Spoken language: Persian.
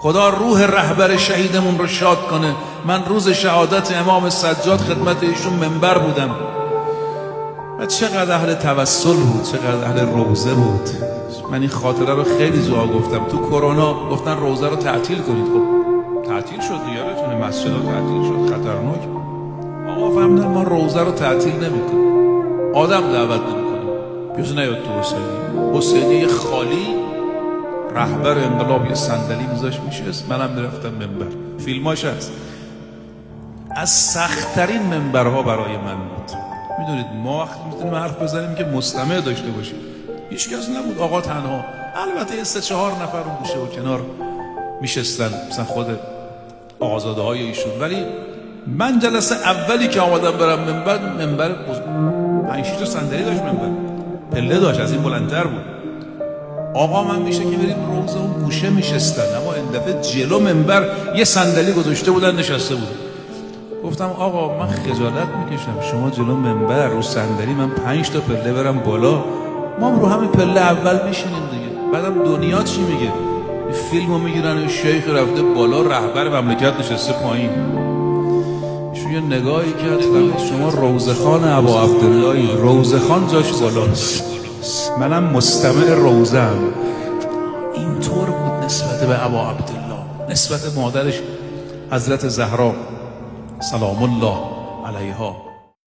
خدا روح رهبر شهیدمون رو شاد کنه. من روز شهادت امام سجاد خدمت ایشون منبر بودم و چقدر اهل توسل بود، چقدر اهل روزه بود. من این خاطره رو خیلی جا گفتم. تو کرونا گفتن روزه رو تعطیل کنید. خب تعطیل شد، یادتونه مسجدها تعطیل شد، خطرناک. آقا فهمیدن ما روزه رو تعطیل نمی‌کنیم، آدم دعوت نمی‌کنیم. بیز نیاد تو حسینی خالی رهبر انقلاب یه صندلی میذاش میشست، منم میرفتم منبر. فیلماش هست. از سخت‌ترین منبرها برای من بود. میدونید ما وقتی میتونیم حرف بزنیم که مستمع داشته باشیم، هیچ کس نبود، آقا تنها. البته 3-4 نفر اون گوشه و کنار میشستن، مثلا خود آقازاده های ایشون. ولی من جلسه اولی که آمدم برم منبر 5-6 تا صندلی داشت، منبر پله داشت، از این بلندتر بود. آقا من میشه که بریم روز اون گوشه میشستن، اما این دفعه جلو منبر یه صندلی گذاشته بودن، نشسته بود. گفتم آقا من خجالت میکشم، شما جلو منبر رو صندلی، من 5 تا پله برم بالا، ما رو همین پله اول میشینیم دیگه. بعدم دنیا چی میگه؟ فیلمو میگیرن شیخ رفته بالا، رهبر مملکت نشسته پایین. ایشون یه نگاهی کرد، شما روزخان ابا عبدالله، روزخان جاش بالاست، منم مستمع روزم. اینطور بود نسبت به ابا عبدالله، نسبت مادرش حضرت زهرا سلام الله علیها.